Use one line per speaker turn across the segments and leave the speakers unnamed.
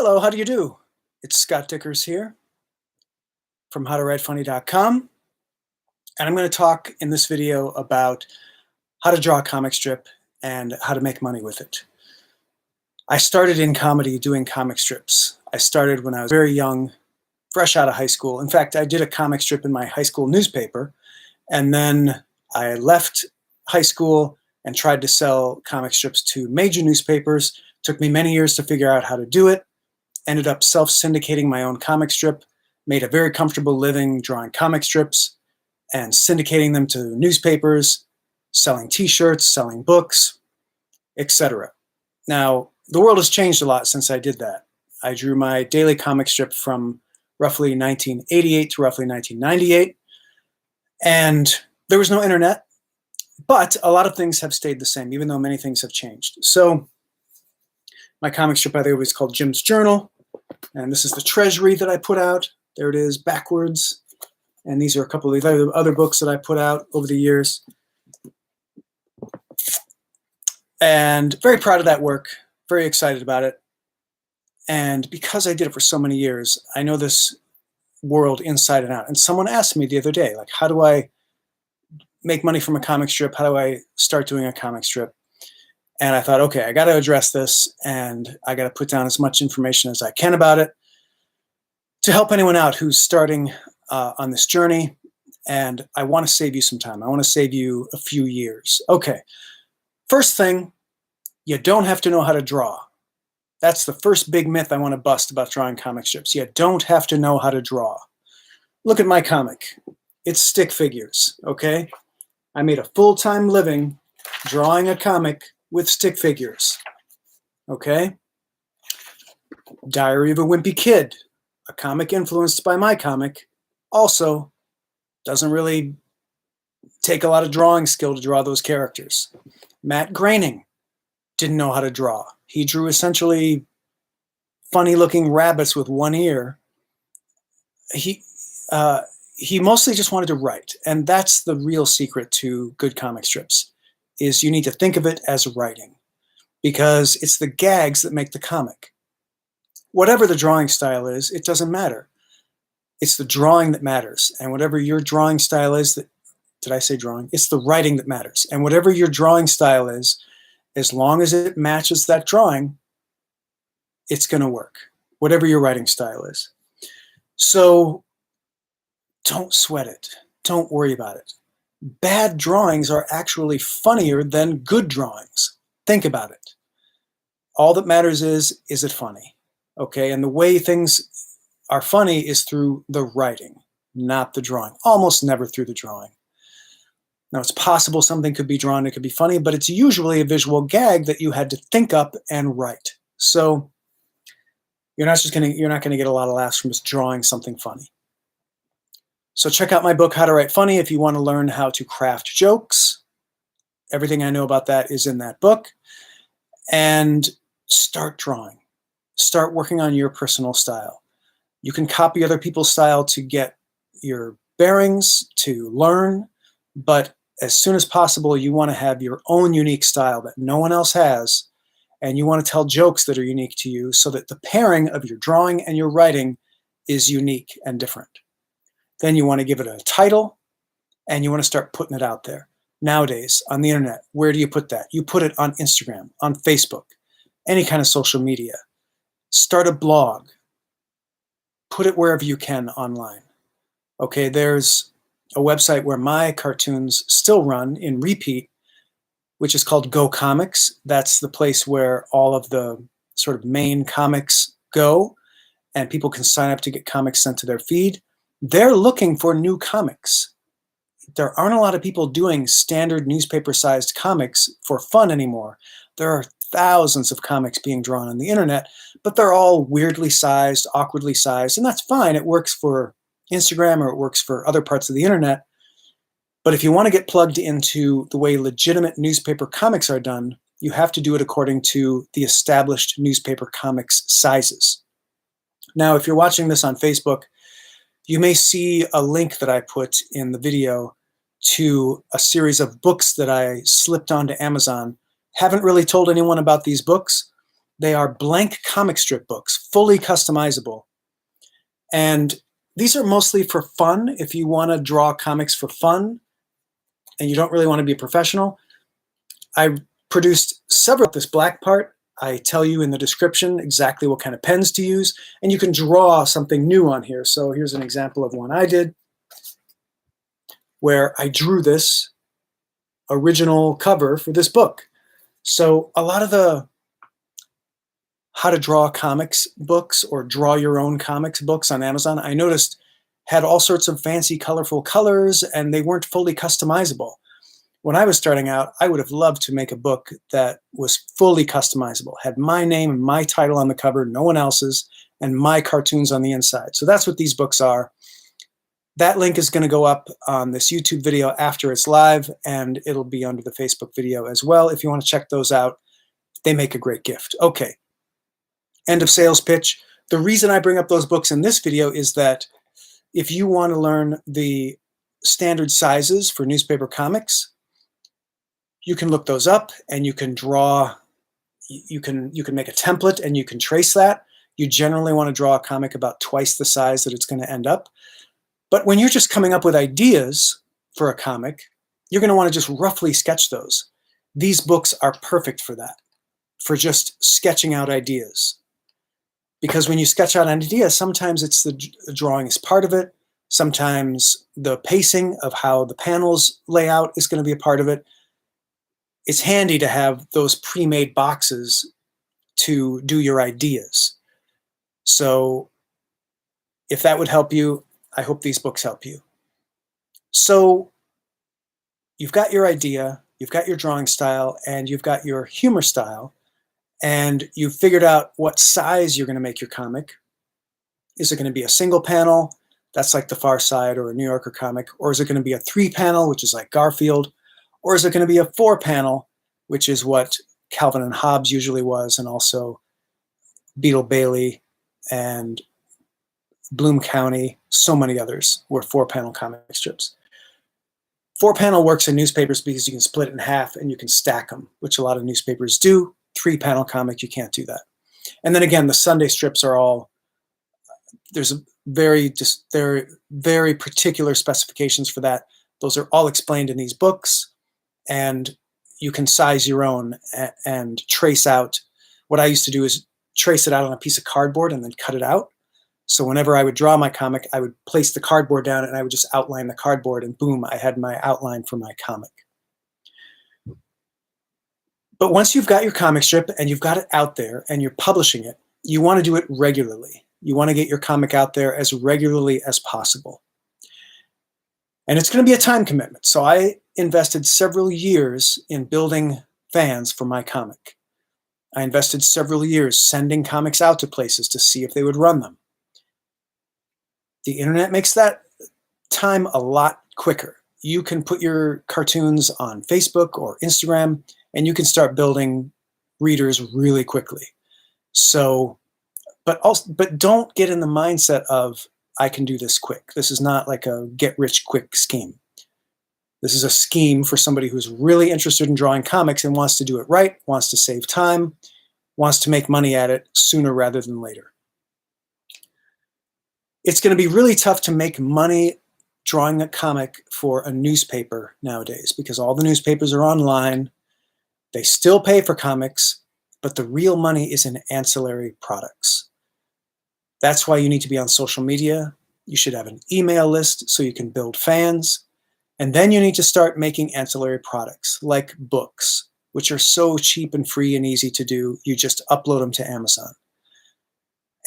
Hello, how do you do? It's Scott Dikkers here from howtowritefunny.com, and I'm going to talk in this video about how to draw a comic strip and how to make money with it. I started in comedy doing comic strips. I started when I was very young, fresh out of high school. In fact, I did a comic strip in my high school newspaper, and then I left high school and tried to sell comic strips to major newspapers. It took me many years to figure out how to do it. Ended up self-syndicating my own comic strip, made a very comfortable living drawing comic strips and syndicating them to newspapers, selling t-shirts, selling books, etc. Now, the world has changed a lot since I did that. I drew my daily comic strip from roughly 1988 to roughly 1998, and there was no internet, but a lot of things have stayed the same, even though many things have changed. So my comic strip, by the way, was called Jim's Journal, and this is the Treasury that I put out. There it is, backwards. And these are a couple of the other books that I put out over the years. And very proud of that work, very excited about it. And because I did it for so many years, I know this world inside and out. And someone asked me the other day, like, how do I make money from a comic strip? How do I start doing a comic strip? And I thought, okay, I got to address this, and I got to put down as much information as I can about it to help anyone out who's starting on this journey. And I want to save you some time. I want to save you a few years. Okay, first thing, you don't have to know how to draw. That's the first big myth I want to bust about drawing comic strips. You don't have to know how to draw. Look at my comic. It's stick figures, okay? I made a full-time living drawing a comic with stick figures, okay? Diary of a Wimpy Kid, a comic influenced by my comic, also doesn't really take a lot of drawing skill to draw those characters. Matt Groening didn't know how to draw. He drew essentially funny-looking rabbits with one ear. He mostly just wanted to write, and that's the real secret to good comic strips, is you need to think of it as writing, because it's the gags that make the comic. Whatever the drawing style is, it doesn't matter. It's the drawing that matters, and whatever your drawing style is, did I say drawing? It's the writing that matters, and whatever your drawing style is, as long as it matches that drawing, it's going to work, whatever your writing style is. So don't sweat it. Don't worry about it. Bad drawings are actually funnier than good drawings. Think about it. All that matters is it funny? Okay, and the way things are funny is through the writing, not the drawing. Almost never through the drawing. Now, it's possible something could be drawn, it could be funny, but it's usually a visual gag that you had to think up and write. So you're not going to get a lot of laughs from just drawing something funny. So check out my book, How to Write Funny, if you want to learn how to craft jokes. Everything I know about that is in that book. And start drawing. Start working on your personal style. You can copy other people's style to get your bearings, to learn, but as soon as possible, you want to have your own unique style that no one else has, and you want to tell jokes that are unique to you so that the pairing of your drawing and your writing is unique and different. Then you want to give it a title, and you want to start putting it out there. Nowadays, on the internet, where do you put that? You put it on Instagram, on Facebook, any kind of social media. Start a blog. Put it wherever you can online. Okay, there's a website where my cartoons still run in repeat, which is called Go Comics. That's the place where all of the sort of main comics go, and people can sign up to get comics sent to their feed. They're looking for new comics. There aren't a lot of people doing standard newspaper-sized comics for fun anymore. There are thousands of comics being drawn on the internet, but they're all weirdly sized, awkwardly sized, and that's fine. It works for Instagram or it works for other parts of the internet. But if you want to get plugged into the way legitimate newspaper comics are done, you have to do it according to the established newspaper comics sizes. Now, if you're watching this on Facebook, you may see a link that I put in the video to a series of books that I slipped onto Amazon. Haven't really told anyone about these books. They are blank comic strip books, fully customizable. And these are mostly for fun. If you want to draw comics for fun and you don't really want to be a professional, I produced several. This black part, I tell you in the description exactly what kind of pens to use, and you can draw something new on here. So here's an example of one I did where I drew this original cover for this book. So a lot of the how to draw comics books or draw your own comics books on Amazon, I noticed had all sorts of fancy, colorful colors, and they weren't fully customizable. When I was starting out, I would have loved to make a book that was fully customizable, had my name and my title on the cover, no one else's, and my cartoons on the inside. So that's what these books are. That link is going to go up on this YouTube video after it's live, and it'll be under the Facebook video as well if you want to check those out. They make a great gift. Okay, end of sales pitch. The reason I bring up those books in this video is that if you want to learn the standard sizes for newspaper comics, you can look those up and you can draw, you can make a template and you can trace that. You generally want to draw a comic about twice the size that it's going to end up. But when you're just coming up with ideas for a comic, you're going to want to just roughly sketch those. These books are perfect for that, for just sketching out ideas. Because when you sketch out an idea, sometimes it's the drawing is part of it. Sometimes the pacing of how the panels lay out is going to be a part of it. It's handy to have those pre-made boxes to do your ideas. So if that would help you, I hope these books help you. So you've got your idea, you've got your drawing style, and you've got your humor style, and you've figured out what size you're going to make your comic. Is it going to be a single panel? That's like The Far Side or a New Yorker comic. Or is it going to be a 3-panel, which is like Garfield? Or is it going to be a 4-panel, which is what Calvin and Hobbes usually was, and also Beetle Bailey and Bloom County, so many others were 4-panel comic strips. 4-panel works in newspapers because you can split it in half and you can stack them, which a lot of newspapers do. 3-panel comic, you can't do that. And then again, the Sunday strips are all, there's a very particular specifications for that. Those are all explained in these books, and you can size your own and trace out. What I used to do is trace it out on a piece of cardboard and then cut it out. So whenever I would draw my comic, I would place the cardboard down and I would just outline the cardboard, and boom, I had my outline for my comic. But once you've got your comic strip and you've got it out there and you're publishing it, you want to do it regularly. You want to get your comic out there as regularly as possible. And it's going to be a time commitment. So I invested several years in building fans for my comic. I invested several years sending comics out to places to see if they would run them. The internet makes that time a lot quicker. You can put your cartoons on Facebook or Instagram, and you can start building readers really quickly. So, but don't get in the mindset of, I can do this quick. This is not like a get-rich-quick scheme. This is a scheme for somebody who's really interested in drawing comics and wants to do it right, wants to save time, wants to make money at it sooner rather than later. It's going to be really tough to make money drawing a comic for a newspaper nowadays because all the newspapers are online. They still pay for comics, but the real money is in ancillary products. That's why you need to be on social media. You should have an email list so you can build fans. And then you need to start making ancillary products like books, which are so cheap and free and easy to do. You just upload them to Amazon.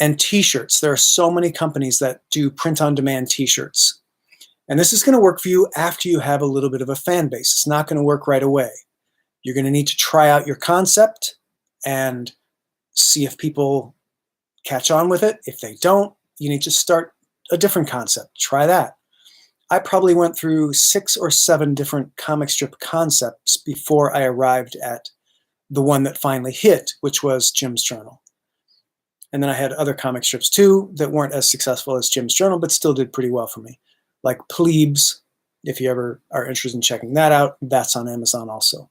And t-shirts. There are so many companies that do print-on-demand t-shirts. And this is going to work for you after you have a little bit of a fan base. It's not going to work right away. You're going to need to try out your concept and see if people catch on with it. If they don't, you need to start a different concept. Try that. I probably went through 6 or 7 different comic strip concepts before I arrived at the one that finally hit, which was Jim's Journal. And then I had other comic strips too that weren't as successful as Jim's Journal, but still did pretty well for me. Like Plebes, if you ever are interested in checking that out, that's on Amazon also.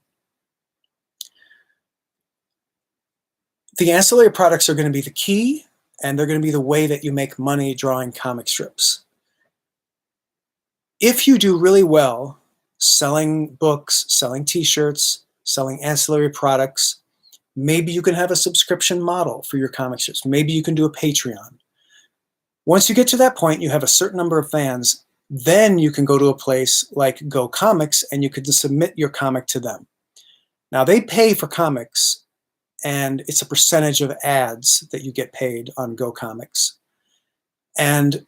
The ancillary products are going to be the key, and they're going to be the way that you make money drawing comic strips. If you do really well selling books, selling t-shirts, selling ancillary products, maybe you can have a subscription model for your comic strips. Maybe you can do a Patreon. Once you get to that point, you have a certain number of fans, then you can go to a place like Go Comics and you can submit your comic to them. Now they pay for comics, and it's a percentage of ads that you get paid on Go Comics. And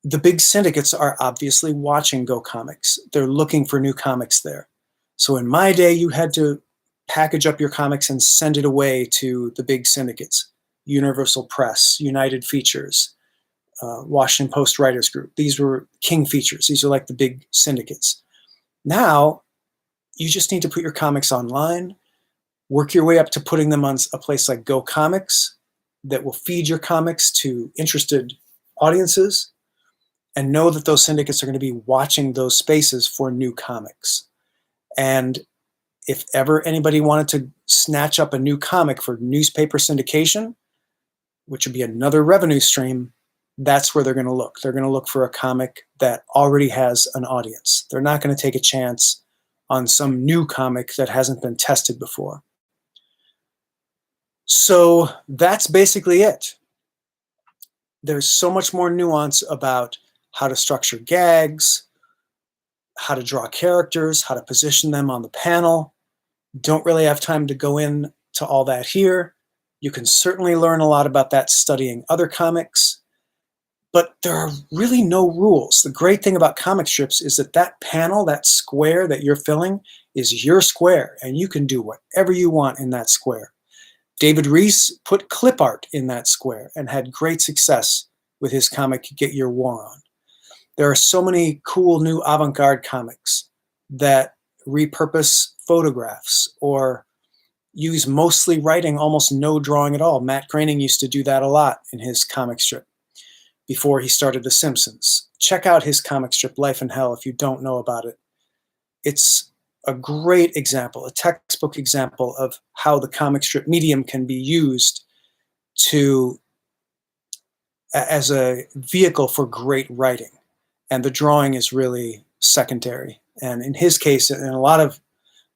the big syndicates are obviously watching Go Comics. They're looking for new comics there. So in my day, you had to package up your comics and send it away to the big syndicates, Universal Press, United Features, Washington Post Writers Group. These were King Features. These are like the big syndicates. Now, you just need to put your comics online, work your way up to putting them on a place like Go Comics that will feed your comics to interested audiences, and know that those syndicates are going to be watching those spaces for new comics. And if ever anybody wanted to snatch up a new comic for newspaper syndication, which would be another revenue stream, that's where they're going to look. They're going to look for a comic that already has an audience. They're not going to take a chance on some new comic that hasn't been tested before. So that's basically it. There's so much more nuance about how to structure gags, how to draw characters, how to position them on the panel. Don't really have time to go into all that here. You can certainly learn a lot about that studying other comics, but there are really no rules. The great thing about comic strips is that that panel, that square that you're filling, is your square, and you can do whatever you want in that square. David Rees put clip art in that square and had great success with his comic Get Your War On. There are so many cool new avant-garde comics that repurpose photographs or use mostly writing, almost no drawing at all. Matt Groening used to do that a lot in his comic strip before he started The Simpsons. Check out his comic strip, Life in Hell, if you don't know about it. It's a great example, a textbook example of how the comic strip medium can be used as a vehicle for great writing. And the drawing is really secondary. And in his case, in a lot of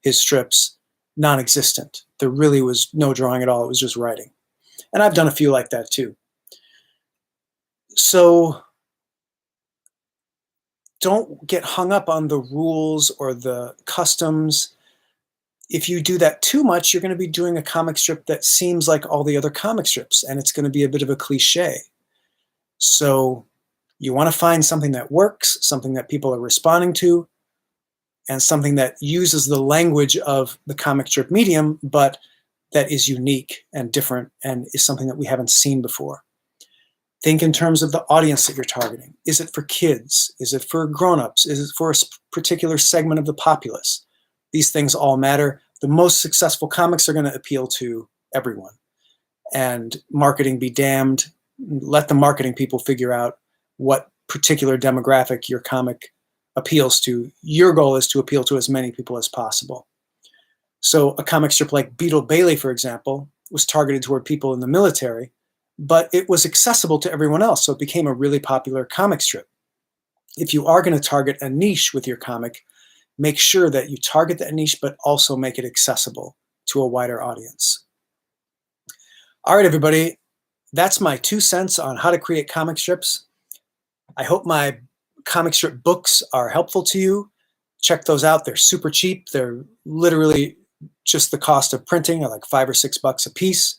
his strips, non-existent. There really was no drawing at all. It was just writing. And I've done a few like that too. So don't get hung up on the rules or the customs. If you do that too much, you're going to be doing a comic strip that seems like all the other comic strips, and it's going to be a bit of a cliche. So you want to find something that works, something that people are responding to, and something that uses the language of the comic strip medium, but that is unique and different and is something that we haven't seen before. Think in terms of the audience that you're targeting. Is it for kids? Is it for grown-ups? Is it for a particular segment of the populace? These things all matter. The most successful comics are going to appeal to everyone. And marketing be damned. Let the marketing people figure out what particular demographic your comic appeals to. Your goal is to appeal to as many people as possible. So a comic strip like Beetle Bailey, for example, was targeted toward people in the military, but it was accessible to everyone else, so it became a really popular comic strip. If you are going to target a niche with your comic, make sure that you target that niche, but also make it accessible to a wider audience. All right, everybody, that's my 2 cents on how to create comic strips. I hope my comic strip books are helpful to you. Check those out. They're super cheap. They're literally just the cost of printing, like $5 or $6 a piece.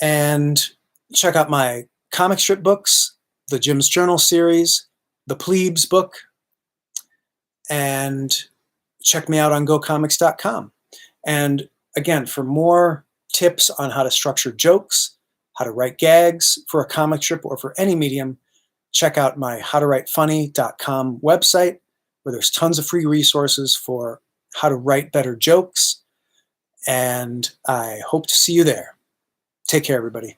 And check out my comic strip books, the Jim's Journal series, the Plebes book, and check me out on gocomics.com. And again, for more tips on how to structure jokes, how to write gags for a comic strip or for any medium, check out my howtowritefunny.com website, where there's tons of free resources for how to write better jokes. And I hope to see you there. Take care, everybody.